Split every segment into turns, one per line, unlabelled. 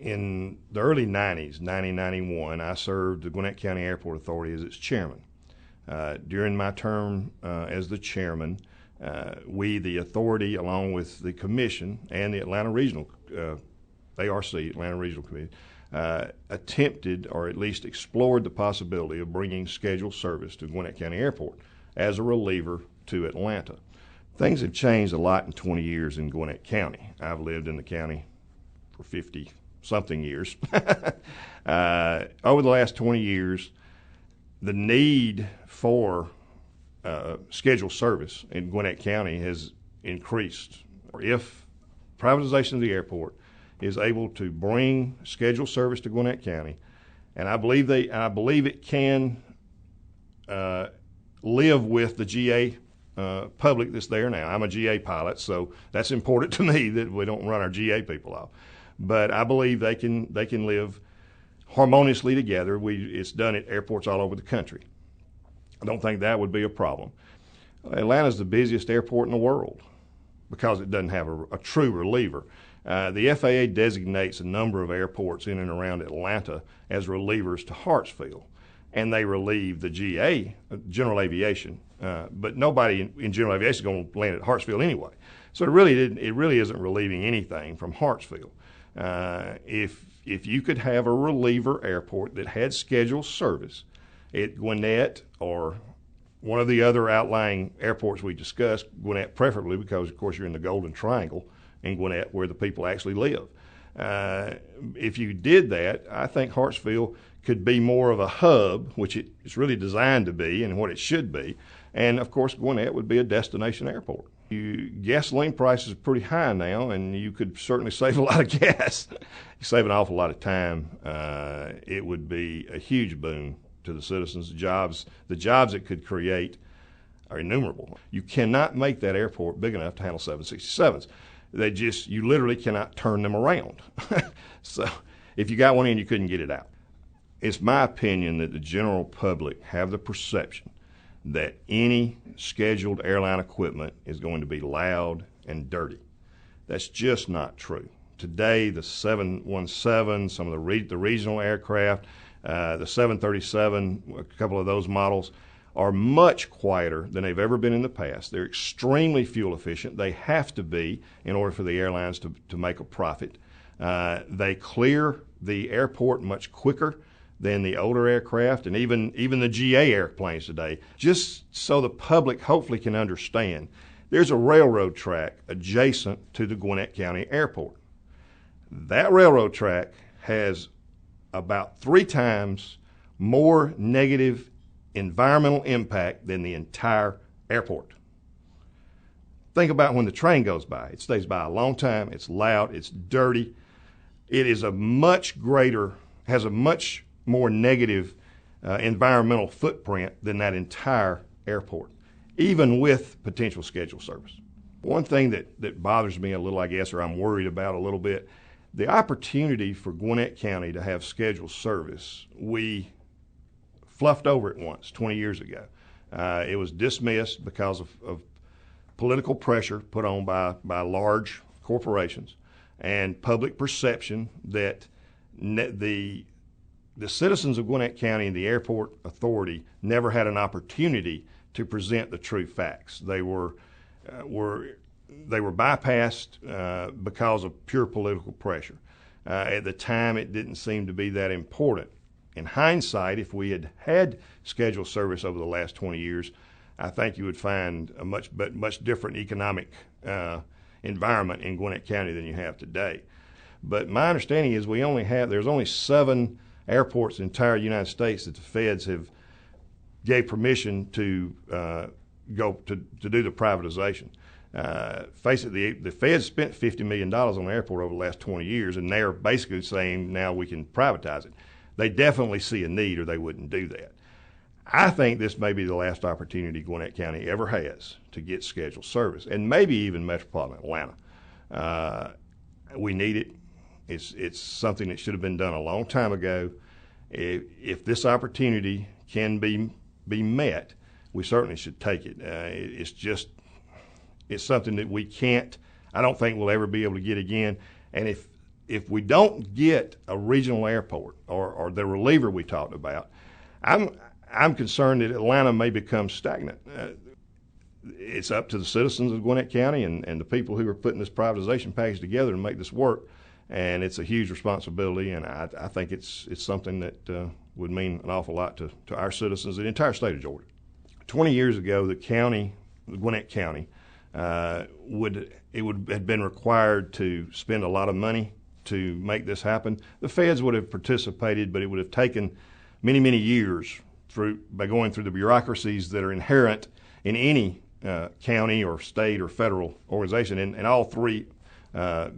In the early 90s, 1991, I served the Gwinnett County Airport Authority as its chairman. During my term as the chairman, we, the authority, along with the commission and the Atlanta Regional ARC, Atlanta Regional Committee, attempted or at least explored the possibility of bringing scheduled service to Gwinnett County Airport as a reliever to Atlanta. Things have changed a lot in 20 years in Gwinnett County. I've lived in the county for 50-something years. Over the last 20 years, the need for scheduled service in Gwinnett County has increased. If privatization of the airport is able to bring scheduled service to Gwinnett County, and I believe it can live with the GA public that's there now. I'm a GA pilot, so that's important to me that we don't run our GA people off. But I believe they can live harmoniously together. It's done at airports all over the country. I don't think that would be a problem. Atlanta's the busiest airport in the world because it doesn't have a true reliever. The FAA designates a number of airports in and around Atlanta as relievers to Hartsfield, and they relieve the GA, General Aviation. But nobody in General Aviation is going to land at Hartsfield anyway. So it really isn't relieving anything from Hartsfield. If you could have a reliever airport that had scheduled service at Gwinnett or one of the other outlying airports we discussed, Gwinnett preferably because, of course, you're in the Golden Triangle in Gwinnett where the people actually live. If you did that, I think Hartsfield could be more of a hub, which it's really designed to be and what it should be. And, of course, Gwinnett would be a destination airport. Gasoline prices are pretty high now, and you could certainly save a lot of gas. You save an awful lot of time. It would be a huge boon to the citizens. The jobs it could create are innumerable. You cannot make that airport big enough to handle 767s. You literally cannot turn them around. So if you got one in, you couldn't get it out. It's my opinion that the general public have the perception that any scheduled airline equipment is going to be loud and dirty. That's just not true. Today, the 717, some of the regional aircraft, the 737, a couple of those models, are much quieter than they've ever been in the past. They're extremely fuel efficient. They have to be in order for the airlines to make a profit. They clear the airport much quicker than the older aircraft and even the GA airplanes today. Just so the public hopefully can understand, there's a railroad track adjacent to the Gwinnett County Airport. That railroad track has about 3 times more negative environmental impact than the entire airport. Think about when the train goes by. It stays by a long time. It's loud. It's dirty. It is has a much more negative environmental footprint than that entire airport, even with potential scheduled service. One thing that bothers me a little, I guess, or I'm worried about a little bit, the opportunity for Gwinnett County to have scheduled service, we fluffed over it once 20 years ago. It was dismissed because of political pressure put on by large corporations and public perception that the citizens of Gwinnett County and the airport authority never had an opportunity to present the true facts. They were bypassed because of pure political pressure. At the time, it didn't seem to be that important. In hindsight, if we had scheduled service over the last 20 years, I think you would find a much different economic environment in Gwinnett County than you have today. But my understanding is there's only 7 airports in the entire United States that the feds have gave permission to do the privatization. Face it, the feds spent $50 million on the airport over the last 20 years, and they're basically saying now we can privatize it. They definitely see a need, or they wouldn't do that. I think this may be the last opportunity Gwinnett County ever has to get scheduled service, and maybe even metropolitan Atlanta. We need it. It's something that should have been done a long time ago. If this opportunity can be met, we certainly should take it. It's something that I don't think we'll ever be able to get again. And if if we don't get a regional airport or the reliever we talked about, I'm concerned that Atlanta may become stagnant. It's up to the citizens of Gwinnett County and the people who are putting this privatization package together to make this work. And it's a huge responsibility, and I think it's something that would mean an awful lot to our citizens in the entire state of Georgia. 20 years ago, the Gwinnett County, would have been required to spend a lot of money to make this happen. The feds would have participated, but it would have taken many, many years by going through the bureaucracies that are inherent in any county or state or federal organization, and all three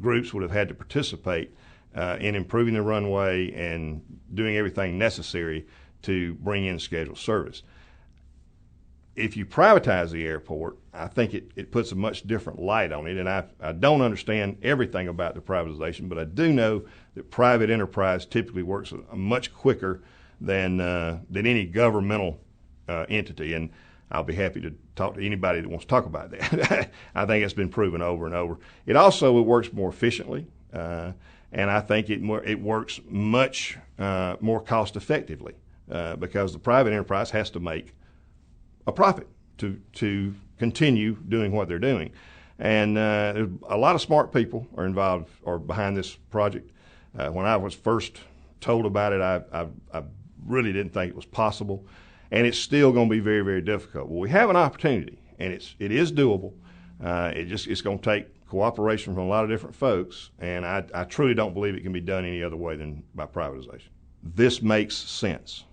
groups would have had to participate in improving the runway and doing everything necessary to bring in scheduled service. If you privatize the airport, I think it puts a much different light on it, and I don't understand everything about the privatization, but I do know that private enterprise typically works much quicker than any governmental entity, and I'll be happy to talk to anybody that wants to talk about that. I think it's been proven over and over. It works more efficiently, and I think it works much more cost effectively because the private enterprise has to make a profit to continue doing what they're doing. And there's a lot of smart people are involved or behind this project. When I was first told about it, I really didn't think it was possible. And it's still going to be very, very difficult. Well, we have an opportunity, and it is doable. It's going to take cooperation from a lot of different folks, and I truly don't believe it can be done any other way than by privatization. This makes sense.